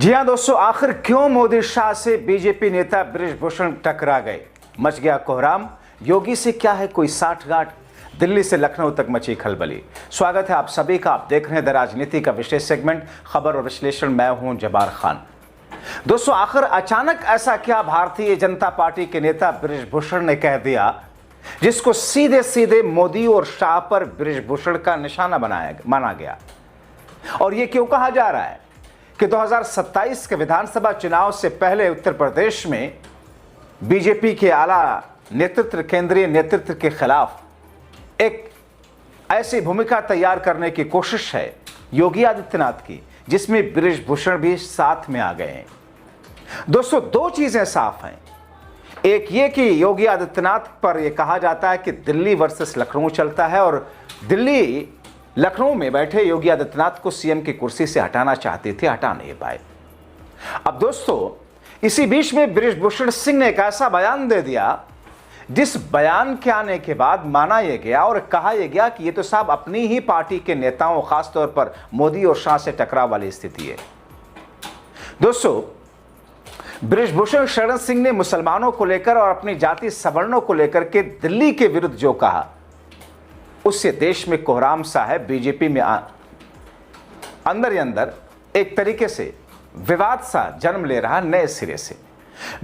जी हाँ दोस्तों, आखिर क्यों मोदी शाह से बीजेपी नेता बृजभूषण टकरा गए? मच गया कोहराम। योगी से क्या है कोई साठगांठ? दिल्ली से लखनऊ तक मची खलबली। स्वागत है आप सभी का। आप देख रहे हैं द राजनीति का विशेष सेगमेंट खबर और विश्लेषण। मैं हूं जब्बार खान। दोस्तों, आखिर अचानक ऐसा क्या भारतीय जनता पार्टी के नेता बृजभूषण ने कह दिया जिसको सीधे सीधे मोदी और शाह पर बृजभूषण का निशाना माना गया? और यह क्यों कहा जा रहा है कि 2027 के विधानसभा चुनाव से पहले उत्तर प्रदेश में बीजेपी के आला नेतृत्व, केंद्रीय नेतृत्व के खिलाफ एक ऐसी भूमिका तैयार करने की कोशिश है योगी आदित्यनाथ की, जिसमें बृजभूषण भी साथ में आ गए हैं। दोस्तों, दो चीजें साफ हैं। एक ये कि योगी आदित्यनाथ पर यह कहा जाता है कि दिल्ली वर्सेस लखनऊ चलता है और दिल्ली लखनऊ में बैठे योगी आदित्यनाथ को सीएम की कुर्सी से हटाना चाहते थे, हटा नहीं पाए। अब दोस्तों, इसी बीच में बृजभूषण सिंह ने एक ऐसा बयान दे दिया जिस बयान के आने के बाद माना यह गया और कहा यह गया कि यह तो साहब अपनी ही पार्टी के नेताओं, खासतौर पर मोदी और शाह से टकराव वाली स्थिति है। दोस्तों, बृजभूषण शरण सिंह ने मुसलमानों को लेकर और अपनी जाति सवर्णों को लेकर के दिल्ली के विरुद्ध जो कहा, उससे देश में कोहराम सा है। बीजेपी में अंदर ही अंदर एक तरीके से विवाद सा जन्म ले रहा नए सिरे से।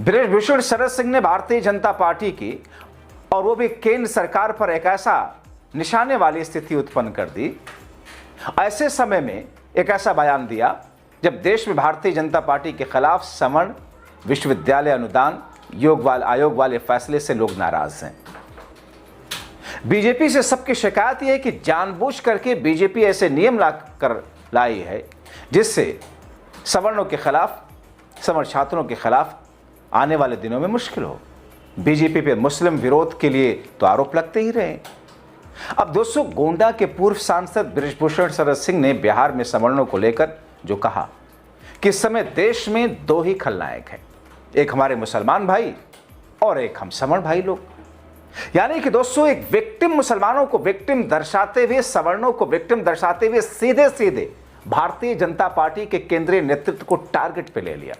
बृजभूषण शरण सिंह ने भारतीय जनता पार्टी की और वो भी केंद्र सरकार पर एक ऐसा निशाने वाली स्थिति उत्पन्न कर दी। ऐसे समय में एक ऐसा बयान दिया जब देश में भारतीय जनता पार्टी के खिलाफ सवर्ण विश्वविद्यालय अनुदान आयोग वाले फैसले से लोग नाराज हैं। बीजेपी से सबकी शिकायत यह है कि जानबूझ करके बीजेपी ऐसे नियम लाई है जिससे सवर्णों के खिलाफ, सवर्ण छात्रों के खिलाफ आने वाले दिनों में मुश्किल हो। बीजेपी पे मुस्लिम विरोध के लिए तो आरोप लगते ही रहे। अब दोस्तों, गोंडा के पूर्व सांसद बृजभूषण शरण सिंह ने बिहार में सवर्णों को लेकर जो कहा कि इस समय देश में दो ही खलनायक हैं, एक हमारे मुसलमान भाई और एक हम सवर्ण भाई लोग। यानी कि दोस्तों, एक विक्टिम मुसलमानों को विक्टिम दर्शाते हुए, सवर्णों को विक्टिम दर्शाते हुए सीधे सीधे भारतीय जनता पार्टी के केंद्रीय नेतृत्व को टारगेट पे ले लिया।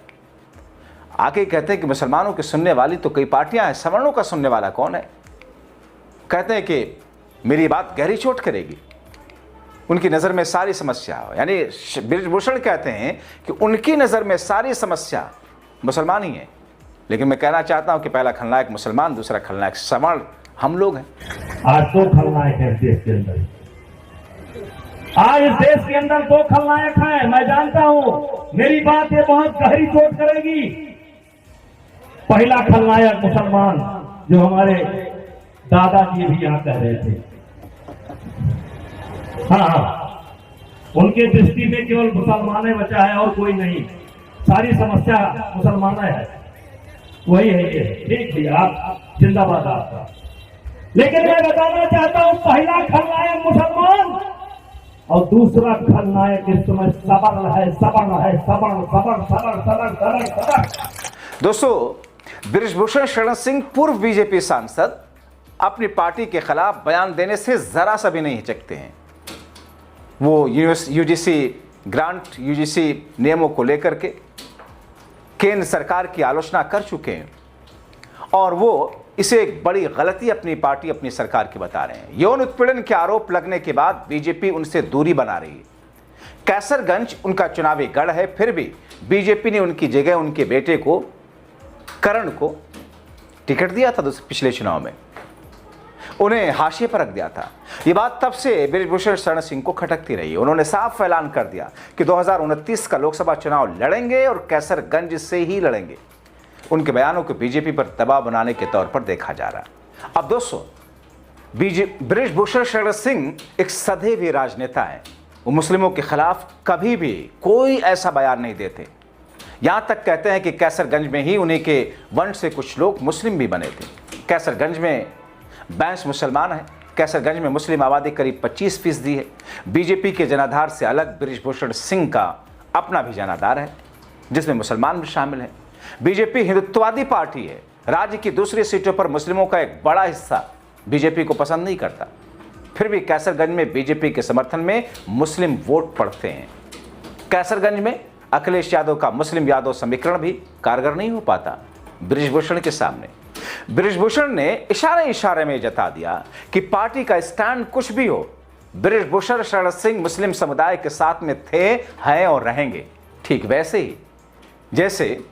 आगे कहते हैं कि मुसलमानों की सुनने वाली तो कई पार्टियां हैं, सवर्णों का सुनने वाला कौन है? कहते हैं कि मेरी बात गहरी चोट करेगी, उनकी नजर में सारी समस्या हो। यानी बृजभूषण कहते हैं कि उनकी नजर में सारी समस्या मुसलमान ही है। लेकिन मैं कहना चाहता हूं कि पहला खलनायक मुसलमान, दूसरा खलनायक सवर्ण हम लोग हैं। आज दो खलनायक हैं देश के अंदर। आज इस देश के अंदर दो खलनायक हैं। मैं जानता हूं मेरी बात ये बहुत गहरी चोट करेगी। पहला खलनायक मुसलमान, जो हमारे दादाजी भी यहां कह रहे थे। हाँ, उनके दृष्टि में केवल मुसलमान ही बचा है और कोई नहीं। सारी समस्या मुसलमान है, वही है ये। ठीक भैया, आप जिंदाबाद आपका। लेकिन मैं बताना चाहता हूं, पहला खलनायक मुसलमान और दूसरा खलनायक इस समय सवर्ण है, सवर्ण है, सवर्ण सवर्ण सवर्ण सवर्ण सवर्ण सवर्ण। दोस्तों, बृजभूषण शरण सिंह पूर्व बीजेपी सांसद अपनी पार्टी के खिलाफ बयान देने से जरा सा भी नहीं हिचकते हैं। वो यूजीसी ग्रांट, यूजीसी नियमों को लेकर के केंद्र सरकार की आलोचना कर चुके हैं और वो इसे एक बड़ी गलती अपनी पार्टी, अपनी सरकार की बता रहे हैं। यौन उत्पीड़न के आरोप लगने के बाद बीजेपी उनसे दूरी बना रही है। कैसरगंज उनका चुनावी गढ़ है, फिर भी बीजेपी ने उनकी जगह उनके बेटे को, करण को टिकट दिया था पिछले चुनाव में, उन्हें हाशिए पर रख दिया था। ये बात तब से बृजभूषण शरण सिंह को खटकती रही। उन्होंने साफ ऐलान कर दिया कि 2029 का लोकसभा चुनाव लड़ेंगे और कैसरगंज से ही लड़ेंगे। उनके बयानों को बीजेपी पर दबाव बनाने के तौर पर देखा जा रहा है। अब दोस्तों, बृजभूषण शरण सिंह एक सधे हुए राजनेता हैं। वो मुस्लिमों के खिलाफ कभी भी कोई ऐसा बयान नहीं देते। यहां तक कहते हैं कि कैसरगंज में ही उन्हीं के वंश से कुछ लोग मुस्लिम भी बने थे। कैसरगंज में 22 मुसलमान हैं। कैसरगंज में मुस्लिम आबादी करीब 25% है। बीजेपी के जनाधार से अलग बृजभूषण सिंह का अपना भी जनाधार है, जिसमें मुसलमान भी शामिल हैं। बीजेपी हिंदुत्ववादी पार्टी है। राज्य की दूसरी सीटों पर मुस्लिमों का एक बड़ा हिस्सा बीजेपी को पसंद नहीं करता। फिर भी कैसरगंज में बीजेपी के समर्थन में मुस्लिम वोट पड़ते हैं। कैसरगंज में अखिलेश यादव का मुस्लिम यादव समीकरण भी कारगर नहीं हो पाता बृजभूषण के सामने। बृजभूषण ने इशारे में जता दिया कि पार्टी का स्टैंड कुछ भी हो, बृजभूषण शरण सिंह मुस्लिम समुदाय के साथ में थे, हैं और रहेंगे। ठीक वैसे ही जैसे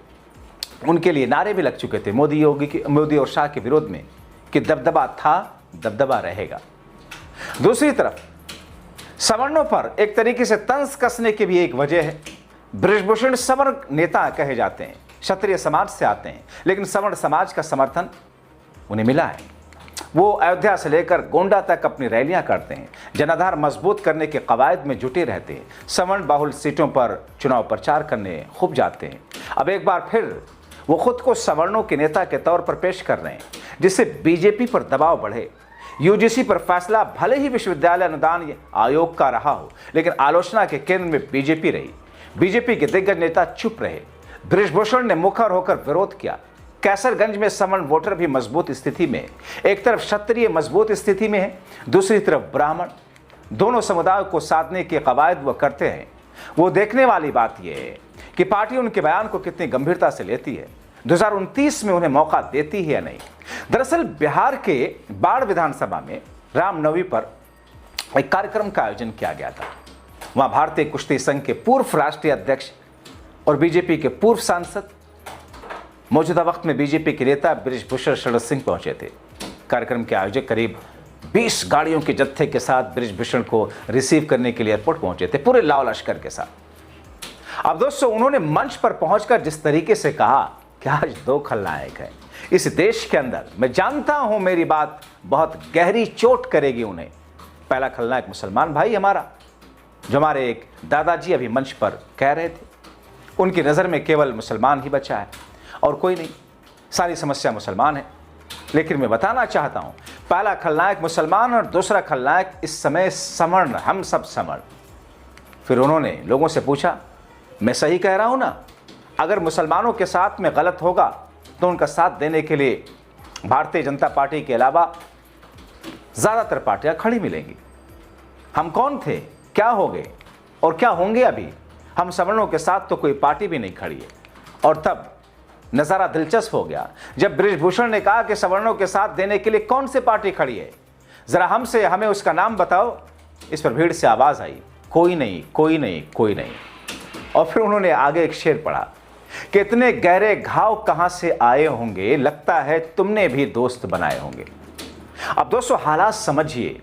उनके लिए नारे भी लग चुके थे मोदी और शाह के विरोध में कि दबदबा था, दबदबा रहेगा। दूसरी तरफ सवर्णों पर एक तरीके से तंज कसने की भी एक वजह है। बृजभूषण सवर्ण नेता कहे जाते हैं, क्षत्रिय समाज से आते हैं, लेकिन सवर्ण समाज का समर्थन उन्हें मिला है। वो अयोध्या से लेकर गोंडा तक अपनी रैलियां करते हैं, जनाधार मजबूत करने के कवायद में जुटे रहते हैं, सवर्ण बाहुल सीटों पर चुनाव प्रचार करने खूब जाते हैं। अब एक बार फिर वो खुद को सवर्णों के नेता के तौर पर पेश कर रहे हैं, जिससे बीजेपी पर दबाव बढ़े। यूजीसी पर फैसला भले ही विश्वविद्यालय अनुदान आयोग का रहा हो, लेकिन आलोचना के केंद्र में बीजेपी रही। बीजेपी के दिग्गज नेता चुप रहे। बृजभूषण ने मुखर होकर विरोध किया। कैसरगंज में सवर्ण वोटर भी मजबूत स्थिति में, एक तरफ क्षत्रिय मजबूत स्थिति में है, दूसरी तरफ ब्राह्मण, दोनों समुदायों को साधने के कवायद वो करते हैं। वो देखने वाली बात यह है कि पार्टी उनके बयान को कितनी गंभीरता से लेती है, 2029 में उन्हें मौका देती है या नहीं। दरअसल बिहार के बाढ़ विधानसभा में रामनवमी पर एक कार्यक्रम का आयोजन किया गया था। वहां भारतीय कुश्ती संघ के पूर्व राष्ट्रीय अध्यक्ष और बीजेपी के पूर्व सांसद, मौजूदा वक्त में बीजेपी के नेता बृजभूषण शरण सिंह पहुंचे थे। कार्यक्रम के आयोजक करीब 20 गाड़ियों के जत्थे के साथ बृजभूषण को रिसीव करने के लिए एयरपोर्ट पहुंचे थे, पूरे लाव लश्कर के साथ। अब दोस्तों, उन्होंने मंच पर पहुंचकर जिस तरीके से कहा कि आज 2 खलनायक हैं इस देश के अंदर, मैं जानता हूं मेरी बात बहुत गहरी चोट करेगी उन्हें। पहला खलनायक मुसलमान भाई हमारा, जो हमारे एक दादाजी अभी मंच पर कह रहे थे, उनकी नज़र में केवल मुसलमान ही बचा है और कोई नहीं, सारी समस्या मुसलमान है। लेकिन मैं बताना चाहता हूं, पहला खलनायक मुसलमान और दूसरा खलनायक इस समय सवर्ण, हम सब सवर्ण। फिर उन्होंने लोगों से पूछा, मैं सही कह रहा हूं ना? अगर मुसलमानों के साथ में गलत होगा तो उनका साथ देने के लिए भारतीय जनता पार्टी के अलावा ज़्यादातर पार्टियां खड़ी मिलेंगी। हम कौन थे, क्या हो गए और क्या होंगे अभी? हम सवर्णों के साथ तो कोई पार्टी भी नहीं खड़ी है। और तब नज़ारा दिलचस्प हो गया जब बृजभूषण ने कहा कि सवर्णों के साथ देने के लिए कौन सी पार्टी खड़ी है, ज़रा हमें उसका नाम बताओ। इस पर भीड़ से आवाज़ आई, कोई नहीं, कोई नहीं, कोई नहीं। और फिर उन्होंने आगे एक शेर पढ़ा कि इतने गहरे घाव कहां से आए होंगे, लगता है तुमने भी दोस्त बनाए होंगे। अब दोस्तों, हालात समझिए।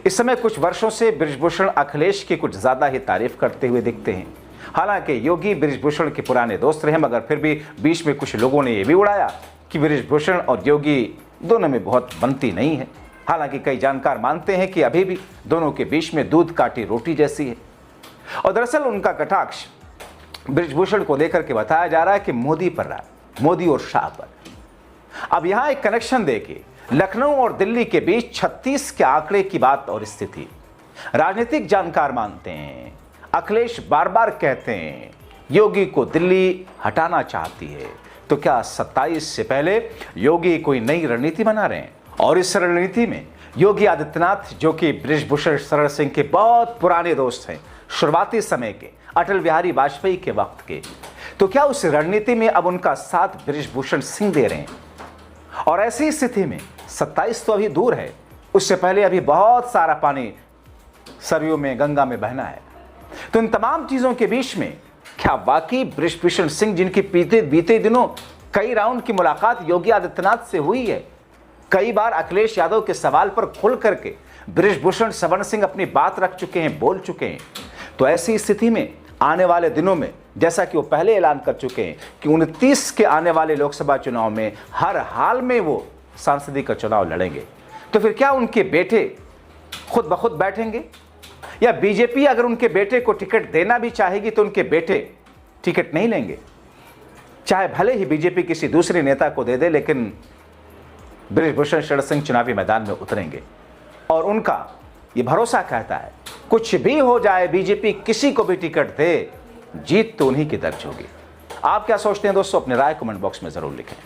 इस समय कुछ वर्षों से बृजभूषण अखिलेश की कुछ ज़्यादा ही तारीफ करते हुए दिखते हैं। हालांकि योगी बृजभूषण के पुराने दोस्त रहे, मगर फिर भी बीच में कुछ लोगों ने यह भी उड़ाया कि बृजभूषण और योगी दोनों में बहुत बनती नहीं है। हालांकि कई जानकार मानते हैं कि अभी भी दोनों के बीच में दूध काटी रोटी जैसी है। और दरअसल उनका कटाक्ष बृजभूषण को लेकर के बताया जा रहा है कि मोदी पर रहा, मोदी और शाह पर। अब यहां एक कनेक्शन देके लखनऊ और दिल्ली के बीच 36 के आंकड़े की बात और स्थिति। राजनीतिक जानकार मानते हैं, अखिलेश बार बार कहते हैं योगी को दिल्ली हटाना चाहती है, तो क्या 27 से पहले योगी कोई नई रणनीति बना रहे हैं? और इस रणनीति में योगी आदित्यनाथ, जो कि बृजभूषण शरण सिंह के बहुत पुराने दोस्त हैं, शुरुआती समय के, अटल बिहारी वाजपेयी के वक्त के, तो क्या उस रणनीति में अब उनका साथ बृजभूषण सिंह दे रहे हैं? और ऐसी स्थिति में 27 तो अभी दूर है, उससे पहले अभी बहुत सारा पानी सरयू में, गंगा में बहना है। तो इन तमाम चीजों के बीच में क्या वाकई बृजभूषण सिंह, जिनकी बीते दिनों कई राउंड की मुलाकात योगी आदित्यनाथ से हुई है, कई बार अखिलेश यादव के सवाल पर खुल करके बृजभूषण सवर्ण सिंह अपनी बात रख चुके हैं, बोल चुके हैं, तो ऐसी स्थिति में आने वाले दिनों में, जैसा कि वो पहले ऐलान कर चुके हैं कि 29 के आने वाले लोकसभा चुनाव में हर हाल में वो सांसदीय का चुनाव लड़ेंगे, तो फिर क्या उनके बेटे खुद ब खुद बैठेंगे, या बीजेपी अगर उनके बेटे को टिकट देना भी चाहेगी तो उनके बेटे टिकट नहीं लेंगे? चाहे भले ही बीजेपी किसी दूसरे नेता को दे दे, लेकिन बृजभूषण शरण सिंह चुनावी मैदान में उतरेंगे। और उनका ये भरोसा कहता है, कुछ भी हो जाए, बीजेपी किसी को भी टिकट दे, जीत तो उन्हीं की दर्ज होगी। आप क्या सोचते हैं दोस्तों? अपने राय कमेंट बॉक्स में जरूर लिखें।